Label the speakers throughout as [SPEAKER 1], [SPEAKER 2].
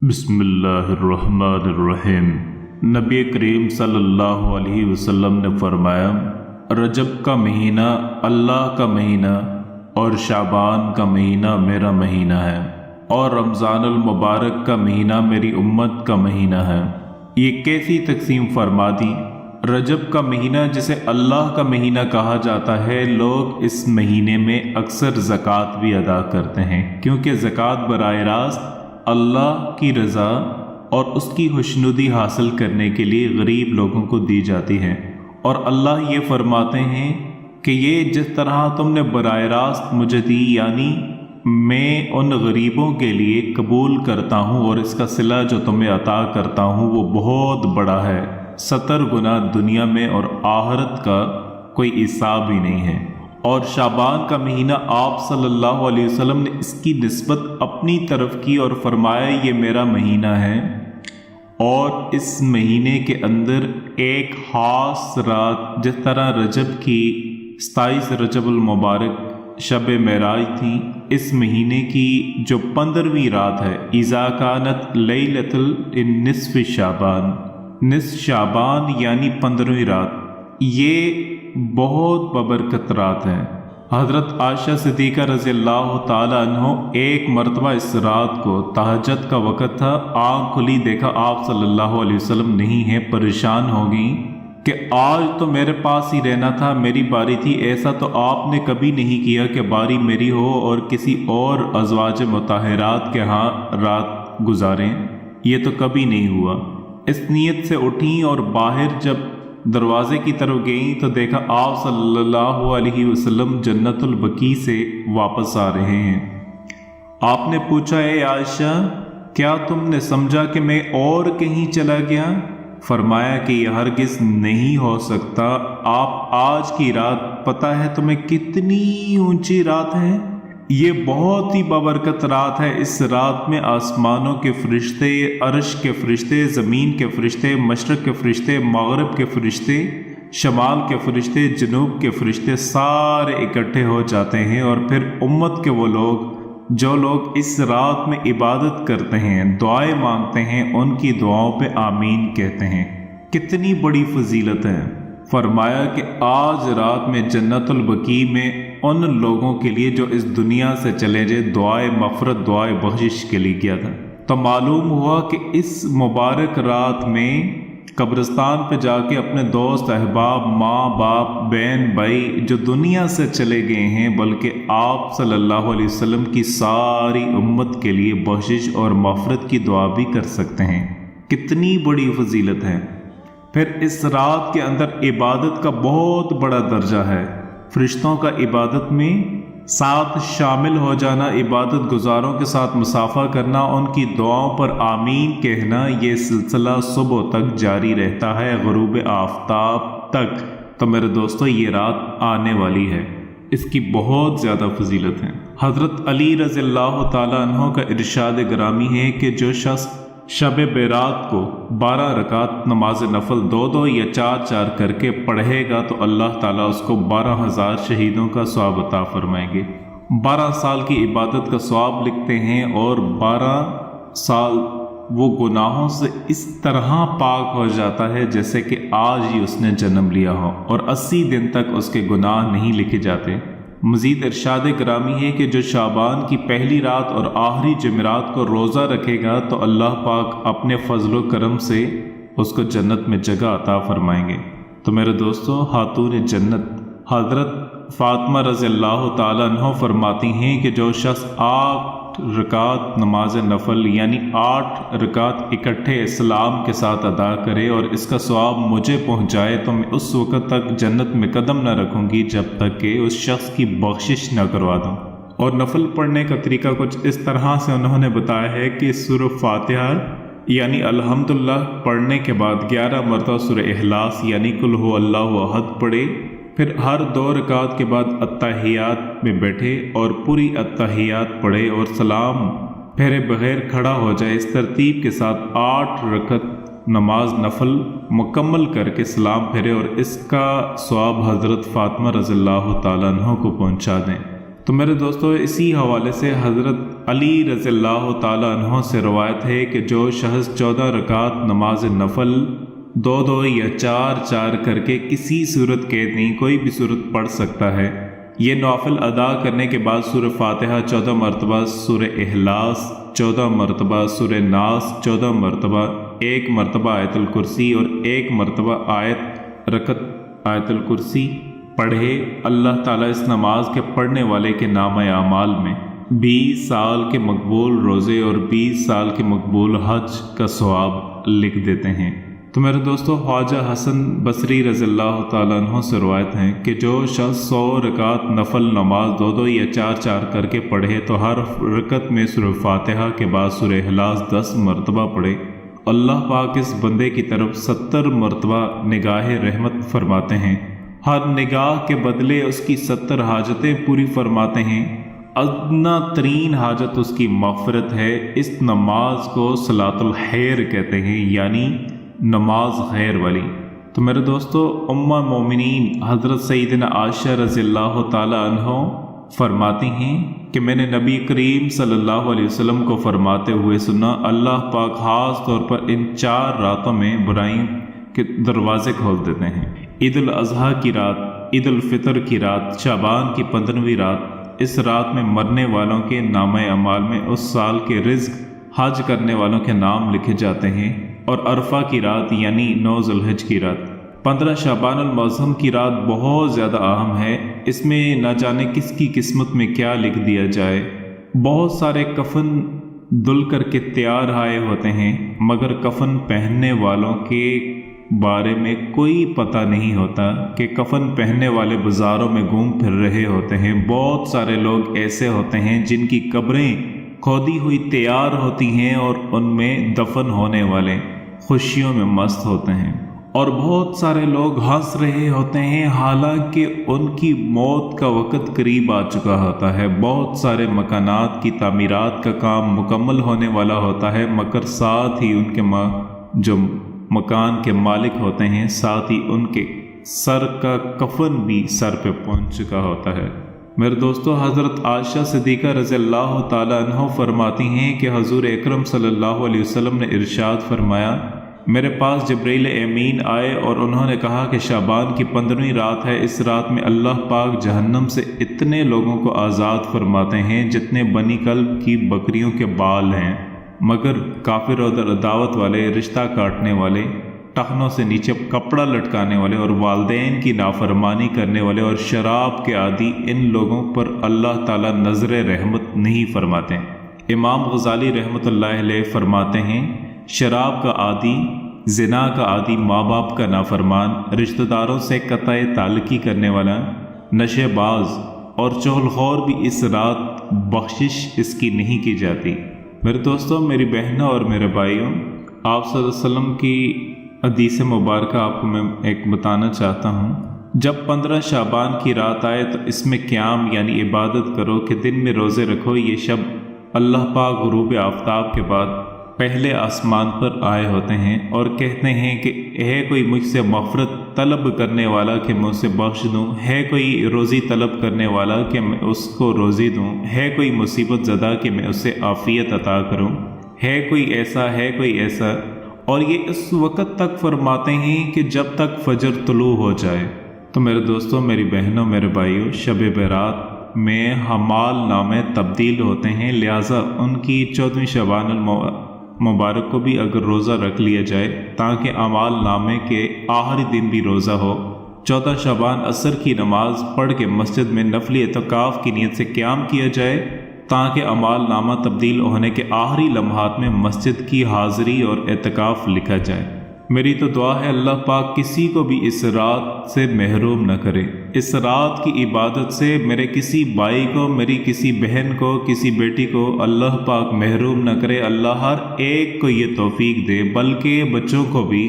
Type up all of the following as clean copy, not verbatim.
[SPEAKER 1] بسم اللہ الرحمن الرحیم۔ نبی کریم صلی اللہ علیہ وسلم نے فرمایا، رجب کا مہینہ اللہ کا مہینہ اور شعبان کا مہینہ میرا مہینہ ہے، اور رمضان المبارک کا مہینہ میری امت کا مہینہ ہے۔ یہ کیسی تقسیم فرما دی؟ رجب کا مہینہ جسے اللہ کا مہینہ کہا جاتا ہے، لوگ اس مہینے میں اکثر زکوٰۃ بھی ادا کرتے ہیں، کیونکہ زکوٰۃ براہ راست اللہ کی رضا اور اس کی خوشنودی حاصل کرنے کے لیے غریب لوگوں کو دی جاتی ہے، اور اللہ یہ فرماتے ہیں کہ یہ جس طرح تم نے براہ راست مجھے دی، یعنی میں ان غریبوں کے لیے قبول کرتا ہوں، اور اس کا صلہ جو تمہیں عطا کرتا ہوں وہ بہت بڑا ہے، 70 گنا دنیا میں اور آخرت کا کوئی حساب ہی نہیں ہے۔ اور شعبان کا مہینہ آپ صلی اللہ علیہ وسلم نے اس کی نسبت اپنی طرف کی اور فرمایا یہ میرا مہینہ ہے، اور اس مہینے کے اندر ایک خاص رات، جس طرح رجب کی 27 رجب المبارک شب معراج تھی، اس مہینے کی جو 15ویں رات ہے، اذا کانت لیلۃ النصف شعبان، نصف شعبان یعنی 15ویں رات، یہ بہت ببرکت رات ہے۔ حضرت عائشہ صدیقہ رضی اللہ تعالی عنہ ایک مرتبہ اس رات کو، تہجد کا وقت تھا، آنکھ کھلی، دیکھا آپ صلی اللہ علیہ وسلم نہیں ہیں، پریشان ہو گئیں کہ آج تو میرے پاس ہی رہنا تھا، میری باری تھی، ایسا تو آپ نے کبھی نہیں کیا کہ باری میری ہو اور کسی اور ازواج مطہرات کے ہاں رات گزاریں، یہ تو کبھی نہیں ہوا۔ اس نیت سے اٹھیں اور باہر جب دروازے کی طرف گئیں تو دیکھا آپ صلی اللہ علیہ وسلم جنت البقیع سے واپس آ رہے ہیں۔ آپ نے پوچھا، اے عائشہ، کیا تم نے سمجھا کہ میں اور کہیں چلا گیا؟ فرمایا کہ یہ ہرگز نہیں ہو سکتا، آپ آج کی رات پتہ ہے تمہیں کتنی اونچی رات ہے؟ یہ بہت ہی بابرکت رات ہے۔ اس رات میں آسمانوں کے فرشتے، عرش کے فرشتے، زمین کے فرشتے، مشرق کے فرشتے، مغرب کے فرشتے، شمال کے فرشتے، جنوب کے فرشتے سارے اکٹھے ہو جاتے ہیں، اور پھر امت کے وہ لوگ جو لوگ اس رات میں عبادت کرتے ہیں، دعائیں مانگتے ہیں، ان کی دعاؤں پہ آمین کہتے ہیں۔ کتنی بڑی فضیلت ہے۔ فرمایا کہ آج رات میں جنت البقیع میں ان لوگوں کے لیے جو اس دنیا سے چلے گئے، دعائے مغفرت، دعائے بخشش کے لیے کیا تھا۔ تو معلوم ہوا کہ اس مبارک رات میں قبرستان پہ جا کے اپنے دوست، احباب، ماں باپ، بہن بھائی جو دنیا سے چلے گئے ہیں، بلکہ آپ صلی اللہ علیہ وسلم کی ساری امت کے لیے بخشش اور مغفرت کی دعا بھی کر سکتے ہیں۔ کتنی بڑی فضیلت ہے۔ پھر اس رات کے اندر عبادت کا بہت بڑا درجہ ہے۔ فرشتوں کا عبادت میں ساتھ شامل ہو جانا، عبادت گزاروں کے ساتھ مصافحہ کرنا، ان کی دعاؤں پر آمین کہنا، یہ سلسلہ صبح تک جاری رہتا ہے، غروب آفتاب تک۔ تو میرے دوستو، یہ رات آنے والی ہے، اس کی بہت زیادہ فضیلت ہے۔ حضرت علی رضی اللہ تعالیٰ عنہ کا ارشاد گرامی ہے کہ جو شخص شب برات کو 12 رکعت نماز نفل 2 یا 4 کر کے پڑھے گا تو اللہ تعالیٰ اس کو 12,000 شہیدوں کا ثواب عطا فرمائیں گے۔ 12 سال کی عبادت کا ثواب لکھتے ہیں، اور 12 سال وہ گناہوں سے اس طرح پاک ہو جاتا ہے جیسے کہ آج ہی اس نے جنم لیا ہو، اور 80 دن تک اس کے گناہ نہیں لکھے جاتے۔ مزید ارشاد گرامی ہے کہ جو شعبان کی پہلی رات اور آخری جمعرات کو روزہ رکھے گا تو اللہ پاک اپنے فضل و کرم سے اس کو جنت میں جگہ عطا فرمائیں گے۔ تو میرے دوستو، خاتون جنت حضرت فاطمہ رضی اللہ تعالیٰ عنہ فرماتی ہیں کہ جو شخص 8 رکعت نماز نفل یعنی 8 رکعت اکٹھے اسلام کے ساتھ ادا کرے اور اس کا ثواب مجھے پہنچائے، تو میں اس وقت تک جنت میں قدم نہ رکھوں گی جب تک کہ اس شخص کی بخشش نہ کروا دوں۔ اور نفل پڑھنے کا طریقہ کچھ اس طرح سے انہوں نے بتایا ہے کہ سورہ فاتحہ یعنی الحمدللہ پڑھنے کے بعد 11 مرتبہ سورہ اخلاص یعنی قل هو اللہ احد پڑھے، پھر ہر 2 رکعت کے بعد اتحیات میں بیٹھے اور پوری اتحیات پڑھے اور سلام پھیرے بغیر کھڑا ہو جائے۔ اس ترتیب کے ساتھ 8 رکعت نماز نفل مکمل کر کے سلام پھیرے، اور اس کا ثواب حضرت فاطمہ رضی اللہ تعالیٰ عنہ کو پہنچا دیں۔ تو میرے دوستو اسی حوالے سے حضرت علی رضی اللہ تعالیٰ عنہ سے روایت ہے کہ جو شخص 14 رکعت نماز نفل 2 یا 4 کر کے کسی صورت کے نہیں کوئی بھی صورت پڑھ سکتا ہے، یہ نوافل ادا کرنے کے بعد سورہ فاتحہ 14 مرتبہ، سورہ اخلاص 14 مرتبہ، سورہ ناس 14 مرتبہ، 1 مرتبہ آیت الکرسی اور 1 مرتبہ آیت الکرسی پڑھے، اللہ تعالیٰ اس نماز کے پڑھنے والے کے نامہ اعمال میں 20 سال کے مقبول روزے اور 20 سال کے مقبول حج کا ثواب لکھ دیتے ہیں۔ تو میرے دوستو خواجہ حسن بصری رضی اللہ تعالیٰ عنہ سے روایت ہیں کہ جو شخص 100 رکعت نفل نماز 2 یا 4 کر کے پڑھے تو ہر رکعت میں سورہ فاتحہ کے بعد سورہ اخلاص 10 مرتبہ پڑھے، اللہ پاک اس بندے کی طرف 70 مرتبہ نگاہ رحمت فرماتے ہیں، ہر نگاہ کے بدلے اس کی 70 حاجتیں پوری فرماتے ہیں، ادنا ترین حاجت اس کی مغفرت ہے۔ اس نماز کو صلاۃ الخیر کہتے ہیں، یعنی نماز خیر والی۔ تو میرے دوستو مومنین حضرت سیدنا عائشہ رضی اللہ تعالی عنہ فرماتی ہیں کہ میں نے نبی کریم صلی اللہ علیہ وسلم کو فرماتے ہوئے سنا، اللہ پاک خاص طور پر ان 4 راتوں میں برائیوں کے دروازے کھول دیتے ہیں، عید الاضحیٰ کی رات، عید الفطر کی رات، شعبان کی 15ویں رات۔ اس رات میں مرنے والوں کے نامہ اعمال میں اس سال کے رزق حج کرنے والوں کے نام لکھے جاتے ہیں، اور عرفہ کی رات یعنی 9 ذوالحج کی رات، 15 شعبان المعظم کی رات بہت زیادہ اہم ہے، اس میں نہ جانے کس کی قسمت میں کیا لکھ دیا جائے۔ بہت سارے کفن دھل کر کے تیار آئے ہوتے ہیں، مگر کفن پہننے والوں کے بارے میں کوئی پتہ نہیں ہوتا کہ کفن پہننے والے بازاروں میں گھوم پھر رہے ہوتے ہیں۔ بہت سارے لوگ ایسے ہوتے ہیں جن کی قبریں کھودی ہوئی تیار ہوتی ہیں اور ان میں دفن ہونے والے خوشیوں میں مست ہوتے ہیں، اور بہت سارے لوگ ہنس رہے ہوتے ہیں حالانکہ ان کی موت کا وقت قریب آ چکا ہوتا ہے۔ بہت سارے مکانات کی تعمیرات کا کام مکمل ہونے والا ہوتا ہے، مگر ساتھ ہی ان کے جو مکان کے مالک ہوتے ہیں ساتھ ہی ان کے سر کا کفن بھی سر پہ پہنچ چکا ہوتا ہے۔ میرے دوستو حضرت عائشہ صدیقہ رضی اللہ تعالی عنہ فرماتی ہیں کہ حضور اکرم صلی اللہ علیہ وسلم نے ارشاد فرمایا، میرے پاس جبرائیل امین آئے اور انہوں نے کہا کہ شعبان کی 15ویں رات ہے، اس رات میں اللہ پاک جہنم سے اتنے لوگوں کو آزاد فرماتے ہیں جتنے بنی کلب کی بکریوں کے بال ہیں، مگر کافر اور عداوت والے، رشتہ کاٹنے والے، ٹخنوں سے نیچے کپڑا لٹکانے والے اور والدین کی نافرمانی کرنے والے اور شراب کے عادی، ان لوگوں پر اللہ تعالیٰ نظر رحمت نہیں فرماتے۔ امام غزالی رحمۃ اللہ علیہ فرماتے ہیں، شراب کا عادی، زنا کا عادی، ماں باپ کا نافرمان، رشتہ داروں سے قطع تعلقی کرنے والا، نشے باز اور چغل خور بھی اس رات بخشش اس کی نہیں کی جاتی۔ میرے دوستوں، میری بہنوں اور میرے بھائیوں، آپ صلی اللہ علیہ وسلم کی حدیث مبارکہ آپ کو میں ایک بتانا چاہتا ہوں۔ جب 15 شعبان کی رات آئے تو اس میں قیام یعنی عبادت کرو کہ دن میں روزے رکھو۔ یہ شب اللہ پاک غروب آفتاب کے بعد پہلے آسمان پر آئے ہوتے ہیں اور کہتے ہیں کہ ہے کوئی مجھ سے مغفرت طلب کرنے والا کہ میں اسے بخش دوں، ہے کوئی روزی طلب کرنے والا کہ میں اس کو روزی دوں، ہے کوئی مصیبت زدہ کہ میں اسے عافیت عطا کروں، ہے کوئی ایسا، اور یہ اس وقت تک فرماتے ہیں کہ جب تک فجر طلوع ہو جائے۔ تو میرے دوستوں، میری بہنوں، میرے بھائیوں، شب برات میں اعمال نامے تبدیل ہوتے ہیں، لہٰذا ان کی 14ویں شعبان المبارک کو بھی اگر روزہ رکھ لیا جائے تاکہ اعمال نامے کے آخری دن بھی روزہ ہو۔ 14 شعبان عصر کی نماز پڑھ کے مسجد میں نفلی اعتکاف کی نیت سے قیام کیا جائے تاکہ اعمال نامہ تبدیل ہونے کے آخری لمحات میں مسجد کی حاضری اور اعتکاف لکھا جائے۔ میری تو دعا ہے اللہ پاک کسی کو بھی اس رات سے محروم نہ کرے، اس رات کی عبادت سے میرے کسی بھائی کو، میری کسی بہن کو، کسی بیٹی کو اللہ پاک محروم نہ کرے۔ اللہ ہر ایک کو یہ توفیق دے، بلکہ بچوں کو بھی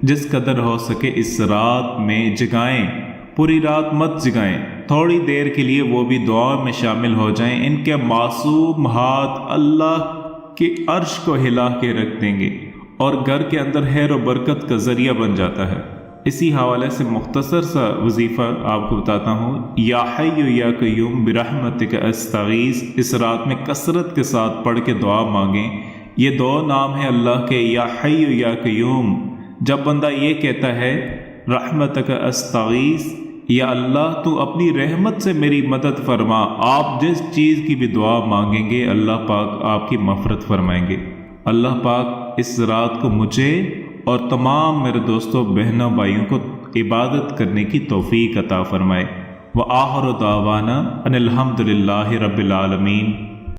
[SPEAKER 1] جس قدر ہو سکے اس رات میں جگائیں، پوری رات مت جگائیں، تھوڑی دیر کے لیے وہ بھی دعا میں شامل ہو جائیں۔ ان کے معصوم ہاتھ اللہ کے عرش کو ہلا کے رکھ دیں گے اور گھر کے اندر خیر و برکت کا ذریعہ بن جاتا ہے۔ اسی حوالے سے مختصر سا وظیفہ آپ کو بتاتا ہوں، یا حی یا قیوم برحمتک استغیث، اس رات میں کثرت کے ساتھ پڑھ کے دعا مانگیں۔ یہ دو نام ہیں اللہ کے، یا حی یا قیوم۔ جب بندہ یہ کہتا ہے رحمتک استغیث، یا اللہ تو اپنی رحمت سے میری مدد فرما، آپ جس چیز کی بھی دعا مانگیں گے اللہ پاک آپ کی مغفرت فرمائیں گے۔ اللہ پاک اس رات کو مجھے اور تمام میرے دوستوں بہنوں بھائیوں کو عبادت کرنے کی توفیق عطا فرمائے۔ وآخر دعوانا ان الحمد للہ رب العالمین۔